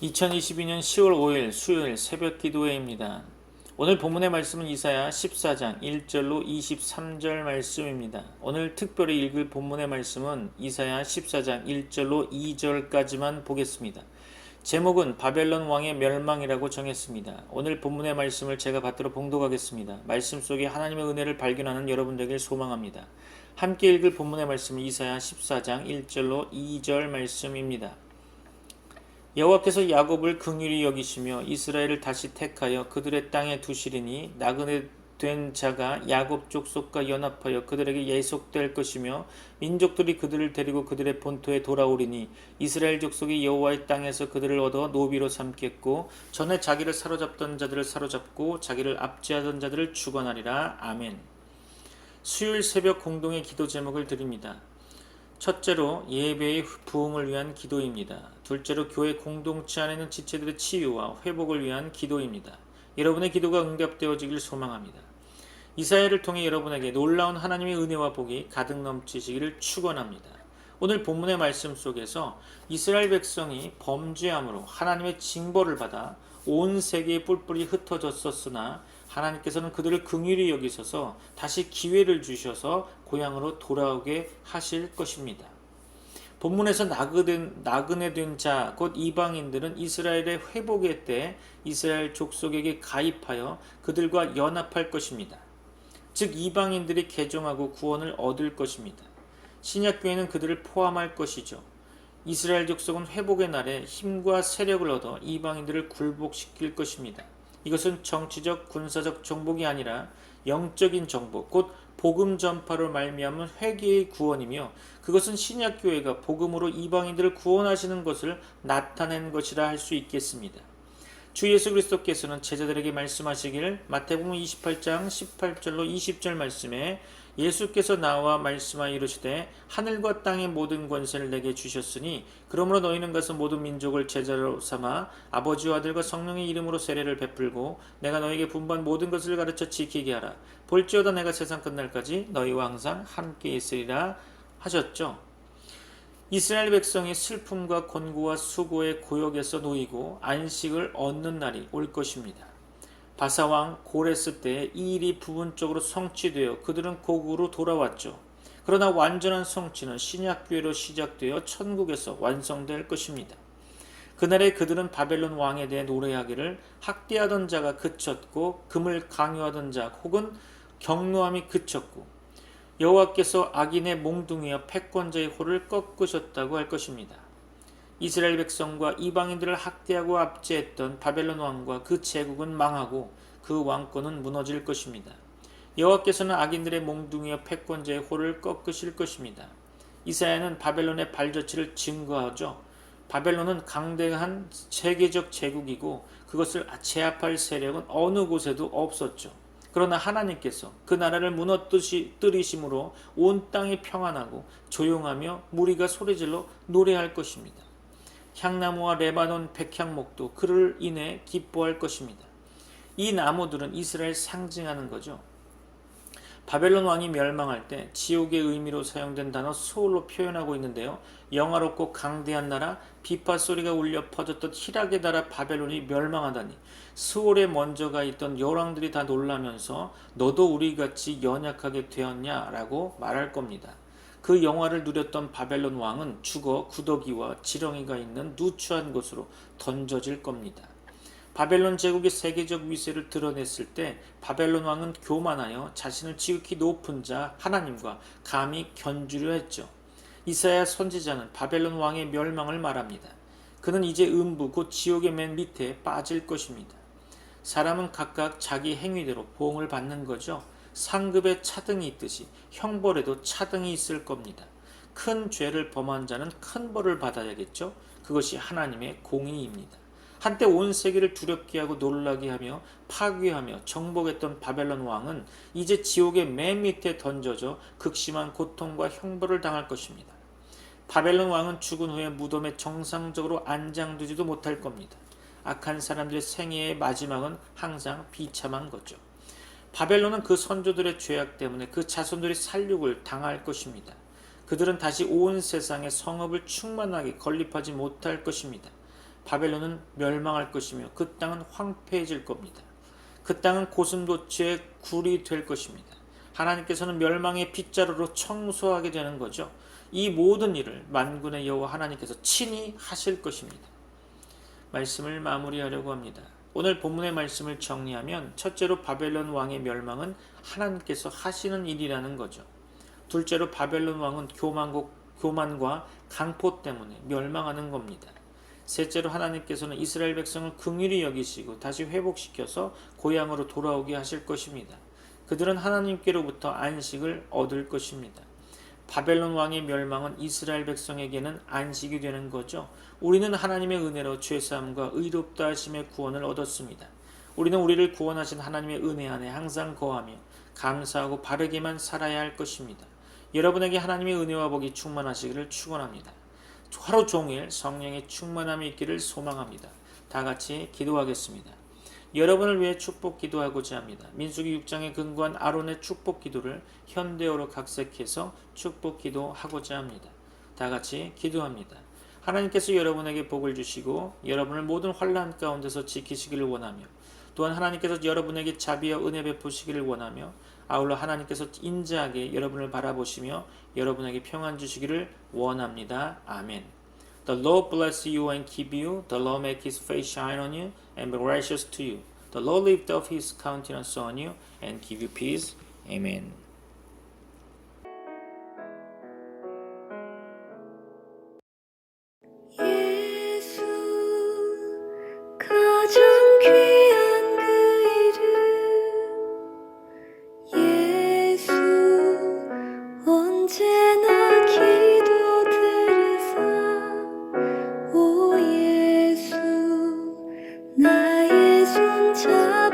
2022년 10월 5일 수요일 새벽 기도회입니다. 오늘 본문의 말씀은 이사야 14장 1절로 23절 말씀입니다. 오늘 특별히 읽을 본문의 말씀은 이사야 14장 1절로 2절까지만 보겠습니다. 제목은 바벨론 왕의 멸망이라고 정했습니다. 오늘 본문의 말씀을 제가 받들어 봉독하겠습니다. 말씀 속에 하나님의 은혜를 발견하는 여러분 되길 소망합니다. 함께 읽을 본문의 말씀은 이사야 14장 1절로 2절 말씀입니다. 여호와께서 야곱을 긍휼히 여기시며 이스라엘을 다시 택하여 그들의 땅에 두시리니 나그네 된 자가 야곱 족속과 연합하여 그들에게 예속될 것이며 민족들이 그들을 데리고 그들의 본토에 돌아오리니 이스라엘 족속이 여호와의 땅에서 그들을 얻어 노비로 삼겠고 전에 자기를 사로잡던 자들을 사로잡고 자기를 압제하던 자들을 주관하리라. 아멘. 수요일 새벽 공동의 기도 제목을 드립니다. 첫째로 예배의 부흥을 위한 기도입니다. 둘째로 교회 공동체 안에 있는 지체들의 치유와 회복을 위한 기도입니다. 여러분의 기도가 응답되어지길 소망합니다. 이사야를 통해 여러분에게 놀라운 하나님의 은혜와 복이 가득 넘치시기를 축원합니다. 오늘 본문의 말씀 속에서 이스라엘 백성이 범죄함으로 하나님의 징벌을 받아 온 세계에 뿔뿔이 흩어졌었으나 하나님께서는 그들을 긍휼히 여기셔서 다시 기회를 주셔서 고향으로 돌아오게 하실 것입니다. 본문에서 나그네 된 자, 곧 이방인들은 이스라엘의 회복의 때 이스라엘 족속에게 가입하여 그들과 연합할 것입니다. 즉 이방인들이 개종하고 구원을 얻을 것입니다. 신약교회는 그들을 포함할 것이죠. 이스라엘 족속은 회복의 날에 힘과 세력을 얻어 이방인들을 굴복시킬 것입니다. 이것은 정치적, 군사적 정복이 아니라 영적인 정복, 곧 복음 전파로 말미암은 회개의 구원이며 그것은 신약교회가 복음으로 이방인들을 구원하시는 것을 나타낸 것이라 할 수 있겠습니다. 주 예수 그리스도께서는 제자들에게 말씀하시길 마태복음 28장 18절로 20절 말씀에 예수께서 나와 말씀하여 이르시되 하늘과 땅의 모든 권세를 내게 주셨으니 그러므로 너희는 가서 모든 민족을 제자로 삼아 아버지와 아들과 성령의 이름으로 세례를 베풀고 내가 너희에게 분부한 모든 것을 가르쳐 지키게 하라. 볼지어다 내가 세상 끝날까지 너희와 항상 함께 있으리라 하셨죠. 이스라엘 백성이 슬픔과 곤고와 수고의 고역에서 놓이고 안식을 얻는 날이 올 것입니다. 바사왕 고레스 때 이 일이 부분적으로 성취되어 그들은 고국으로 돌아왔죠. 그러나 완전한 성취는 신약교회로 시작되어 천국에서 완성될 것입니다. 그날에 그들은 바벨론 왕에 대해 노래하기를 학대하던 자가 그쳤고 금을 강요하던 자 혹은 경노함이 그쳤고 여호와께서 악인의 몽둥이와 패권자의 호를 꺾으셨다고 할 것입니다. 이스라엘 백성과 이방인들을 학대하고 압제했던 바벨론 왕과 그 제국은 망하고 그 왕권은 무너질 것입니다. 여호와께서는 악인들의 몽둥이와 패권자의 호를 꺾으실 것입니다. 이사야는 바벨론의 발자취를 증거하죠. 바벨론은 강대한 세계적 제국이고 그것을 제압할 세력은 어느 곳에도 없었죠. 그러나 하나님께서 그 나라를 무너뜨리심으로 온 땅이 평안하고 조용하며 무리가 소리질러 노래할 것입니다. 향나무와 레바논 백향목도 그를 인해 기뻐할 것입니다. 이 나무들은 이스라엘 상징하는 거죠. 바벨론 왕이 멸망할 때 지옥의 의미로 사용된 단어 소울로 표현하고 있는데요. 영화롭고 강대한 나라, 비파 소리가 울려 퍼졌던 희락의 나라 바벨론이 멸망하다니 스올에 먼저 가 있던 열왕들이 다 놀라면서 너도 우리같이 연약하게 되었냐라고 말할 겁니다. 그 영화를 누렸던 바벨론 왕은 죽어 구더기와 지렁이가 있는 누추한 곳으로 던져질 겁니다. 바벨론 제국의 세계적 위세를 드러냈을 때 바벨론 왕은 교만하여 자신을 지극히 높은 자 하나님과 감히 견주려 했죠. 이사야 선지자는 바벨론 왕의 멸망을 말합니다. 그는 이제 음부 곧 지옥의 맨 밑에 빠질 것입니다. 사람은 각각 자기 행위대로 보응을 받는 거죠. 상급에 차등이 있듯이 형벌에도 차등이 있을 겁니다. 큰 죄를 범한 자는 큰 벌을 받아야겠죠. 그것이 하나님의 공의입니다. 한때 온 세계를 두렵게 하고 놀라게 하며 파괴하며 정복했던 바벨론 왕은 이제 지옥의 맨 밑에 던져져 극심한 고통과 형벌을 당할 것입니다. 바벨론 왕은 죽은 후에 무덤에 정상적으로 안장되지도 못할 겁니다. 악한 사람들의 생애의 마지막은 항상 비참한 거죠. 바벨론은 그 선조들의 죄악 때문에 그 자손들이 살육을 당할 것입니다. 그들은 다시 온 세상의 성읍을 충만하게 건립하지 못할 것입니다. 바벨론은 멸망할 것이며 그 땅은 황폐해질 겁니다. 그 땅은 고슴도치의 굴이 될 것입니다. 하나님께서는 멸망의 빗자루로 청소하게 되는 거죠. 이 모든 일을 만군의 여호와 하나님께서 친히 하실 것입니다. 말씀을 마무리하려고 합니다. 오늘 본문의 말씀을 정리하면 첫째로 바벨론 왕의 멸망은 하나님께서 하시는 일이라는 거죠. 둘째로 바벨론 왕은 교만과 강포 때문에 멸망하는 겁니다. 셋째로 하나님께서는 이스라엘 백성을 긍휼히 여기시고 다시 회복시켜서 고향으로 돌아오게 하실 것입니다. 그들은 하나님께로부터 안식을 얻을 것입니다. 바벨론 왕의 멸망은 이스라엘 백성에게는 안식이 되는 거죠. 우리는 하나님의 은혜로 죄사함과 의롭다 하심의 구원을 얻었습니다. 우리는 우리를 구원하신 하나님의 은혜 안에 항상 거하며 감사하고 바르게만 살아야 할 것입니다. 여러분에게 하나님의 은혜와 복이 충만하시기를 축원합니다. 하루 종일 성령의 충만함이 있기를 소망합니다. 다 같이 기도하겠습니다. 여러분을 위해 축복 기도하고자 합니다. 민수기 6장에 근거한 아론의 축복 기도를 현대어로 각색해서 축복 기도하고자 합니다. 다 같이 기도합니다. 하나님께서 여러분에게 복을 주시고 여러분을 모든 환난 가운데서 지키시기를 원하며 또한 하나님께서 여러분에게 자비와 은혜 베푸시기를 원하며 아울러 하나님께서 인자하게 여러분을 바라보시며 여러분에게 평안 주시기를 원합니다. 아멘. The Lord bless you and keep you. The Lord make his face shine on you and be gracious to you. The Lord lift up his countenance on you and give you peace. Amen. 예수 가장 귀한 그 이름 예수 언제나 기도 들으사 오 예수 나의 손잡